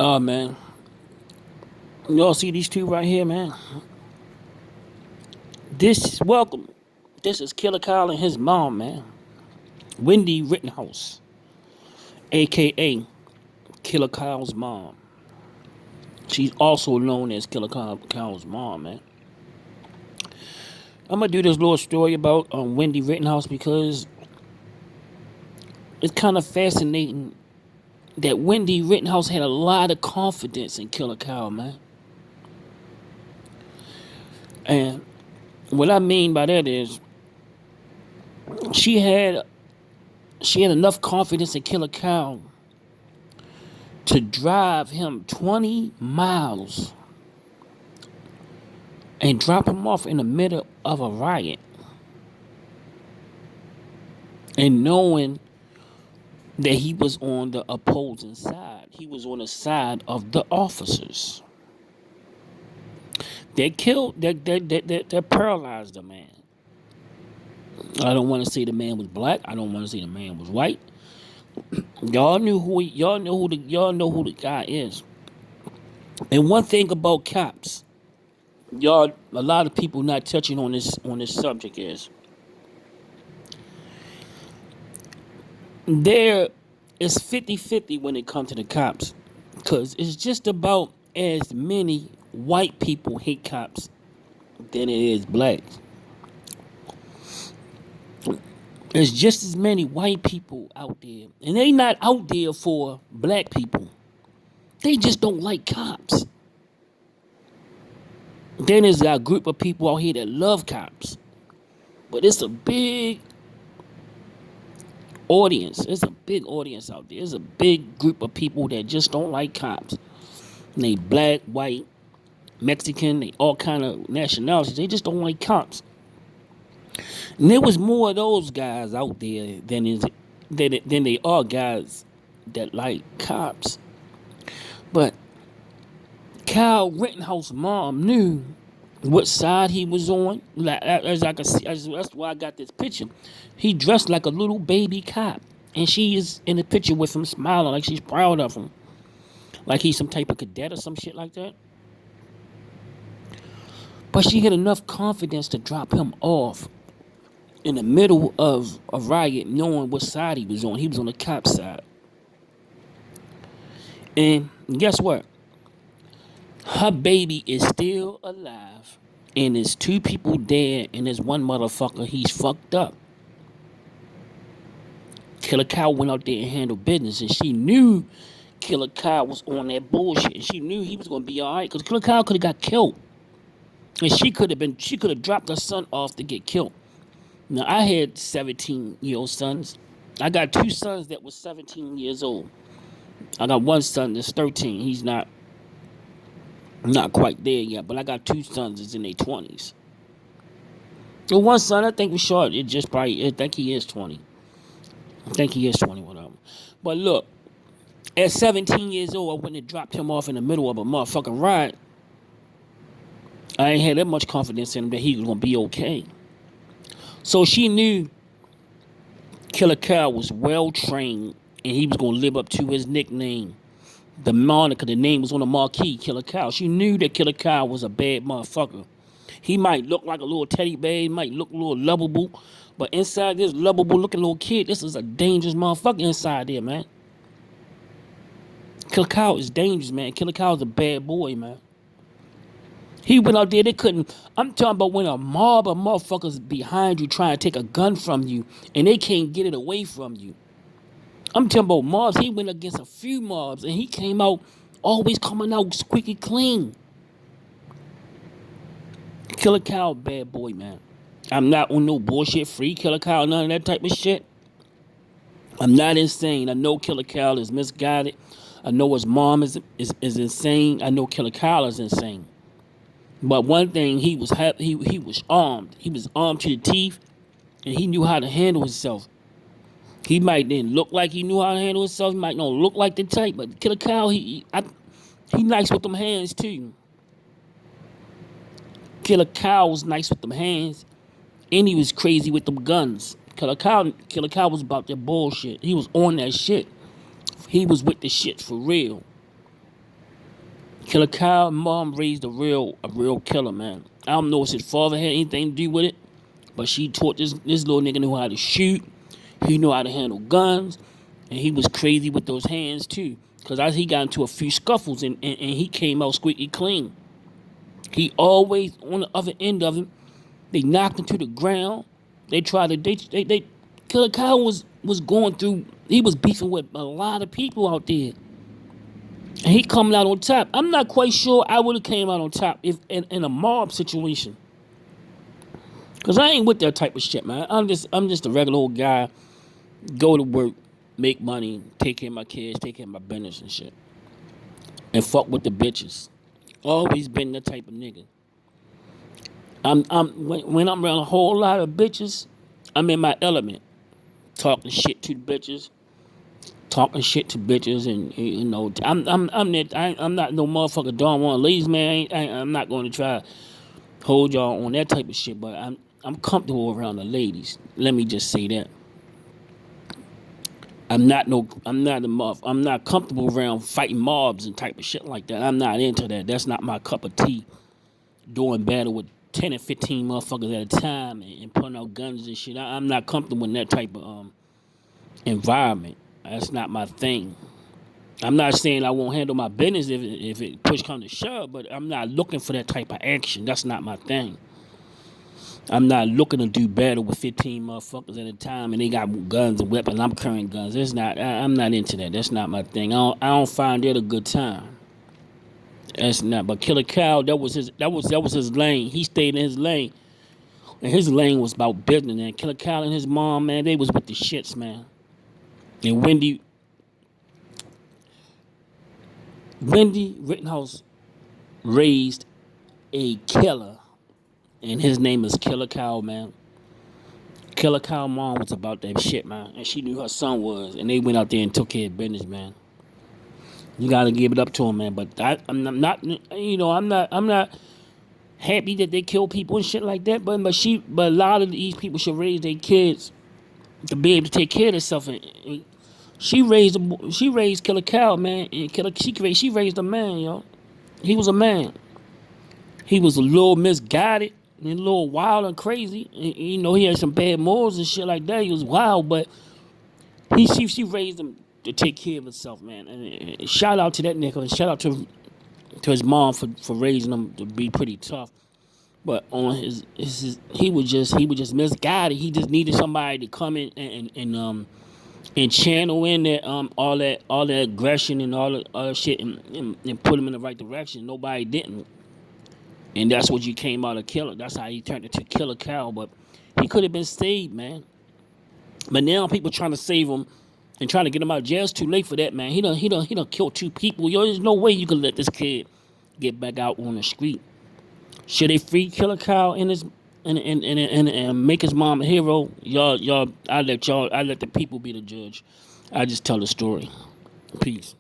Oh man, y'all see these two right here, man? This welcome. This is Killer Kyle and his mom, man. Wendy Rittenhouse, aka Killer Kyle's mom. She's also known as Kyle's mom, man. I'm gonna do this little story about Wendy Rittenhouse because it's kind of fascinating that Wendy Rittenhouse had a lot of confidence in Killer Kyle, man. And what I mean by that is she had she had enough confidence in Killer Kyle to drive him 20 miles and drop him off in the middle of a riot. And knowing that he was on the opposing side, he was on the side of the officers. They killed, that paralyzed the man. I don't want to say the man was black. I don't want to say the man was white. Y'all know who the guy is. And one thing about cops, y'all, a lot of people not touching on this subject is there is 50-50 when it comes to the cops, because it's just about as many white people hate cops than it is blacks. There's just as many white people out there, and they not out there for black people. They just don't like cops. Then there's a group of people out here that love cops, but it's a big audience. It's a big audience out there. There's a big group of people that just don't like cops. And they black, white, Mexican, they all kind of nationalities. They just don't like cops. And there was more of those guys out there than they are guys that like cops. But Kyle Rittenhouse mom knew what side he was on. Like, as I can see, that's why I got this picture. He dressed like a little baby cop, and she is in the picture with him smiling like she's proud of him, like he's some type of cadet or some shit like that. But she had enough confidence to drop him off in the middle of a riot, knowing what side he was on. He was on the cop side. And guess what? Her baby is still alive, and there's two people dead, and there's one motherfucker, he's fucked up. Killer Kyle went out there and handled business, and she knew Killer Kyle was on that bullshit, and she knew he was gonna be alright, because Killer Kyle could have got killed. And she could have dropped her son off to get killed. Now, I had 17-year-old sons. I got two sons that was 17 years old. I got one son that's 13. He's not quite there yet, but I got two sons that's in their 20s. The one son, I think was short. I think he is 20. I think he is 20, whatever. But look, at 17 years old, I went and dropped him off in the middle of a motherfucking riot. I ain't had that much confidence in him that he was going to be okay. So she knew Killer Kyle was well trained, and he was going to live up to his nickname. The moniker, the name was on the marquee, Killer Kyle. She knew that Killer Kyle was a bad motherfucker. He might look like a little teddy bear, he might look a little lovable, but inside this lovable looking little kid, this is a dangerous motherfucker inside there, man. Killer Kyle is dangerous, man. Killer Kyle is a bad boy, man. He went out there, they couldn't. I'm talking about when a mob of motherfuckers behind you trying to take a gun from you and they can't get it away from you. I'm talking about mobs. He went against a few mobs and he came out, always coming out squeaky clean. Killer Kyle, bad boy, man. I'm not on no bullshit free Killer Kyle, none of that type of shit. I'm not insane. I know Killer Kyle is misguided. I know his mom is insane. I know Killer Kyle is insane. But one thing, he was armed. He was armed to the teeth, and he knew how to handle himself. He might didn't look like he knew how to handle himself. He might not look like the type, but Killer Kyle, he nice with them hands too. Killer Kyle was nice with them hands, and he was crazy with them guns. Killer Kyle was about that bullshit. He was on that shit. He was with the shit for real. Killer Kyle mom raised a real killer, man. I don't know if his father had anything to do with it, but she taught this little nigga knew how to shoot. He knew how to handle guns, and he was crazy with those hands too. Cause he got into a few scuffles and he came out squeaky clean. He always on the other end of him. They knocked him to the ground. They tried to they Killer Kyle was going through. He was beefing with a lot of people out there. And he coming out on top. I'm not quite sure I would have came out on top if in a mob situation. Cause I ain't with that type of shit, man. I'm just a regular old guy. Go to work, make money, take care of my kids, take care of my business and shit. And fuck with the bitches. Always been the type of nigga. When I'm around a whole lot of bitches, I'm in my element. Talking shit to the bitches. Talking shit to bitches, and you know, I'm not no motherfucker Don Juan ladies, man. I'm not going to try to hold y'all on that type of shit, but I'm comfortable around the ladies. Let me just say that. I'm not comfortable around fighting mobs and type of shit like that. I'm not into that. That's not my cup of tea. Doing battle with 10 and 15 motherfuckers at a time and putting out guns and shit. I'm not comfortable in that type of environment. That's not my thing. I'm not saying I won't handle my business if it push comes to shove, but I'm not looking for that type of action. That's not my thing. I'm not looking to do battle with 15 motherfuckers at a time and they got guns and weapons. I'm carrying guns. It's not. I'm not into that. That's not my thing. I don't find it a good time. That's not. But Killer Kyle, that was his lane. He stayed in his lane, and his lane was about business. And Killer Kyle and his mom, man, they was with the shits, man. And Wendy Rittenhouse raised a killer, and his name is Killer Kyle, man. Killer Kyle mom was about that shit, man, and she knew her son was, and they went out there and took care of business, man. You gotta give it up to him, man. But I'm not, you know, I'm not happy that they kill people and shit like that. But a lot of these people should raise their kids to be able to take care of themselves. And she raised Killer Kyle, man, and she raised a man, yo. He was a man. He was a little misguided and a little wild and crazy. And, you know, he had some bad morals and shit like that. He was wild, but she raised him to take care of himself, man. And shout out to that nigga, and shout out to his mom for raising him to be pretty tough. But on he was just misguided. He just needed somebody to come in and channel in that all that aggression and all that shit and put him in the right direction. Nobody didn't. And that's what you came out of Killer. That's how he turned into Killer Kyle. But he could have been saved, man. But now people trying to save him and trying to get him out of jail. It's too late for that, man. He done killed 2 people. Yo, there's no way you can let this kid get back out on the street. Should they free Killer Kyle and make his mom a hero? Y'all, I let the people be the judge. I just tell the story. Peace.